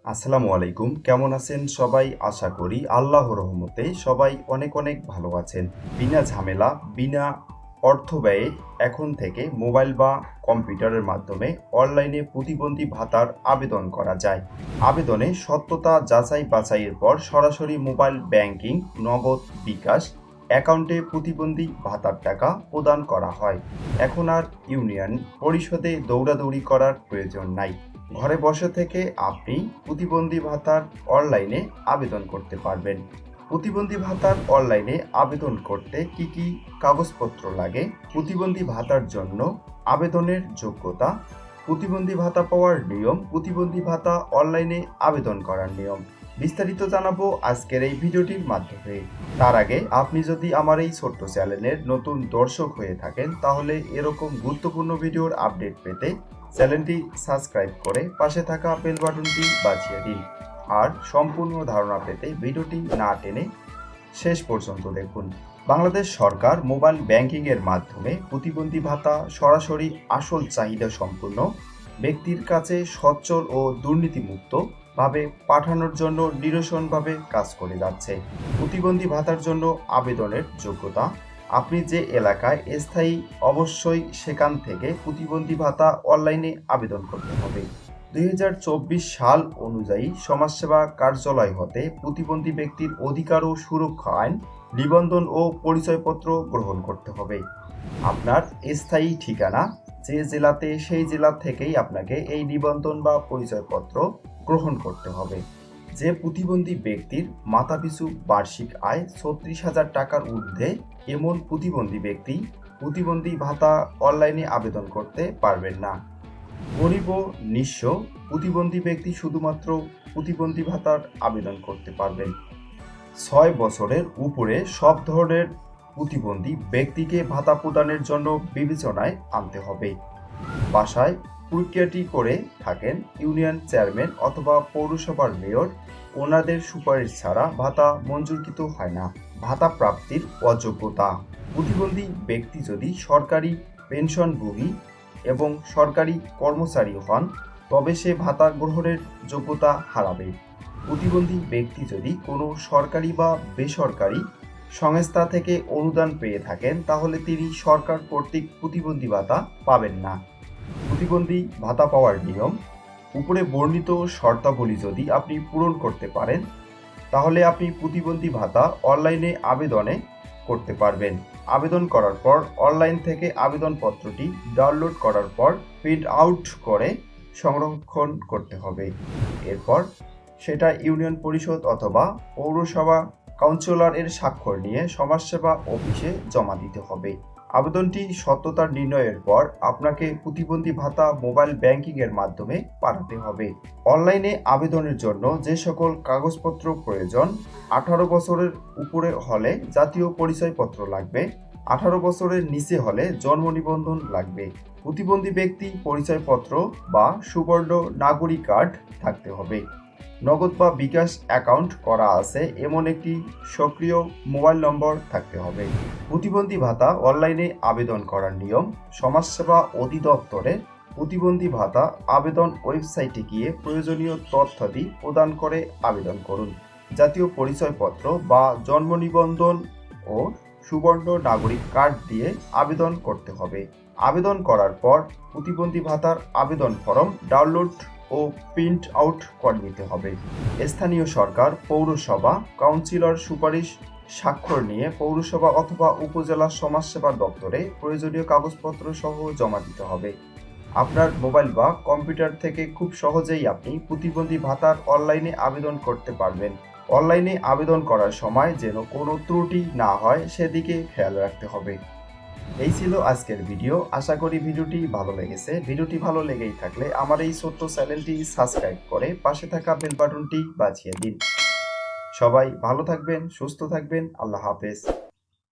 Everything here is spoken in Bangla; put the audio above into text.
আসসালামু আলাইকুম। কেমন আছেন সবাই? আশা করি আল্লাহর রহমতে সবাই অনেক অনেক ভালো আছেন। বিনা ঝামেলা, বিনা অর্থ ব্যয়ে এখন থেকে মোবাইল বা কম্পিউটারের মাধ্যমে অনলাইনে প্রতিবন্ধী ভাতার আবেদন করা যায়। আবেদনে সত্যতা যাচাই বাছাইয়ের পর সরাসরি মোবাইল ব্যাংকিং, নগদ, বিকাশ অ্যাকাউন্টে প্রতিবন্ধী ভাতার টাকা প্রদান করা হয়। এখন আর ইউনিয়ন পরিষদে দৌড়াদৌড়ি করার প্রয়োজন নাই। ঘরে বসে থেকে আপনি প্রতিবন্ধী ভাতার অনলাইনে আবেদন করতে পারবেন। প্রতিবন্ধী ভাতার অনলাইনে আবেদন করতে কি কি কাগজপত্র লাগে, প্রতিবন্ধী ভাতার জন্য আবেদনের যোগ্যতা, প্রতিবন্ধী ভাতা পাওয়ার নিয়ম, প্রতিবন্ধী ভাতা অনলাইনে আবেদন করার নিয়ম বিস্তারিত জানাবো আজকের এই ভিডিওটির মাধ্যমে। তার আগে আপনি যদি আমার এই ছোট্ট চ্যানেলের নতুন দর্শক হয়ে থাকেন তাহলে এরকম গুরুত্বপূর্ণ ভিডিওর আপডেট পেতে চ্যানেলটি সাবস্ক্রাইব করে পাশে থাকা বেল বাটনটি বাজিয়ে দিন। আর সম্পূর্ণ ধারণা পেতে ভিডিওটি না টেনে শেষ পর্যন্ত দেখুন। বাংলাদেশ সরকার মোবাইল ব্যাংকিংয়ের মাধ্যমে প্রতিবন্ধী ভাতা সরাসরি আসল চাহিদা সম্পন্ন ব্যক্তির কাছে সচ্ছল ও দুর্নীতিমুক্ত ভাবে পাঠানোর জন্য নিরসনভাবে কাজ করে যাচ্ছে। প্রতিবন্ধী ভাতার জন্য আবেদনের যোগ্যতা: আপনি যে এলাকায় স্থায়ী অবশ্যই সেখান থেকে প্রতিবন্ধী ভাতা অনলাইনে আবেদন করতে হবে। 2024 সাল অনুযায়ী সমাজসেবা কার্যালয় হতে প্রতিবন্ধী ব্যক্তির অধিকার ও সুরক্ষা আইন নিবন্ধন ও পরিচয়পত্র গ্রহণ করতে হবে। আপনার স্থায়ী ঠিকানা যে জেলাতে সেই জেলা থেকেই আপনাকে এই নিবন্ধন বা পরিচয়পত্র গ্রহণ করতে হবে। যে প্রতিবন্ধী ব্যক্তির মাথাপিছু বার্ষিক আয় 36,000 টাকার ঊর্ধ্বে এমন প্রতিবন্ধী ব্যক্তি প্রতিবন্ধী ভাতা অনলাইনে আবেদন করতে পারবেন না। গরিব ও নিঃস্ব প্রতিবন্ধী ব্যক্তি শুধুমাত্র প্রতিবন্ধী ভাতার আবেদন করতে পারবেন। 6 বছরের উপরে সব ধরনের প্রতিবন্ধী ব্যক্তিকে ভাতা প্রদানের জন্য বিবেচনায় আনতে হবে। বাসায় প্রক্রিয়াটি করে থাকেন ইউনিয়ন চেয়ারম্যান অথবা পৌরসভার মেয়র, ওনাদের সুপারিশ ছাড়া ভাতা মঞ্জুরকৃত হয় না। ভাতা প্রাপ্তির অযোগ্যতা: প্রতিবন্ধী ব্যক্তি যদি সরকারি পেনশনভোগী এবং সরকারি কর্মচারী হন তবে সে ভাতা গ্রহণের যোগ্যতা হারাবে। প্রতিবন্ধী ব্যক্তি যদি কোনো সরকারি বা বেসরকারি সংস্থা থেকে অনুদান পেয়ে থাকেন তাহলে তিনি সরকার কর্তৃক প্রতিবন্ধী ভাতা পাবেন না। প্রতিবন্ধী ভাতা পাওয়ার নিয়ম: উপরে বর্ণিত শর্তাবলী যদি আপনি পূরণ করতে পারেন তাহলে আপনি প্রতিবন্ধী ভাতা অনলাইনে আবেদনে করতে পারবেন। আবেদন করার পর অনলাইন থেকে আবেদনপত্রটি ডাউনলোড করার পর প্রিন্ট আউট করে সংরক্ষণ করতে হবে। এরপর সেটা ইউনিয়ন পরিষদ অথবা পৌরসভা কাউন্সিলর এর স্বাক্ষর নিয়ে সমাজসেবা অফিসে জমা দিতে হবে। আবেদনটি সত্যতা নির্ণয়ের পর আপনাকে প্রতিবন্ধী ভাতা মোবাইল ব্যাংকিং এর মাধ্যমে পাঠাতে হবে। অনলাইনে আবেদনের জন্য যে সকল কাগজপত্র প্রয়োজন: 18 বছরের উপরে হলে জাতীয় পরিচয়পত্র লাগবে, 18 বছরের নিচে হলে জন্ম নিবন্ধন লাগবে। প্রতিবন্ধী ব্যক্তি পরিচয়পত্র বা সুবর্ণ নাগরিক কার্ড থাকতে হবে। নগদ বা বিকাশ অ্যাকাউন্ট করা আছে এমন একটি সক্রিয় মোবাইল নম্বর থাকতে হবে। প্রতিবন্ধী ভাতা অনলাইনে আবেদন করার নিয়ম: সমাজসেবা অধিদপ্তরে প্রতিবন্ধী ভাতা আবেদন ওয়েবসাইটে গিয়ে প্রয়োজনীয় তথ্যাদি প্রদান করে আবেদন করুন। জাতীয় পরিচয়পত্র বা জন্ম নিবন্ধন ও সুবর্ণ নাগরিক কার্ড দিয়ে আবেদন করতে হবে। আবেদন করার পর প্রতিবন্ধী ভাতার আবেদন ফর্ম ডাউনলোড ও প্রিন্ট আউট করে নিতে হবে। স্থানীয় সরকার, পৌরসভা কাউন্সিলর সুপারিশ স্বাক্ষর নিয়ে পৌরসভা অথবা উপজেলা সমাজসেবা দপ্তরে প্রয়োজনীয় কাগজপত্র সহ জমা দিতে হবে। আপনার মোবাইল বা কম্পিউটার থেকে খুব সহজেই আপনি প্রতিবন্ধী ভাতার অনলাইনে আবেদন করতে পারবেন। অনলাইনে আবেদন করার সময় যেন কোনো ত্রুটি না হয় সেদিকে খেয়াল রাখতে হবে। এই ছিল আজকের ভিডিও। আশা করি ভিডিওটি ভালো লেগেছে। ভিডিওটি ভালো লেগেই থাকলে আমার এই ছোট্ট চ্যানেলটি সাবস্ক্রাইব করে পাশে থাকা বেল বাটনটি বাজিয়ে দিন। সবাই ভালো থাকবেন, সুস্থ থাকবেন। আল্লাহ হাফেজ।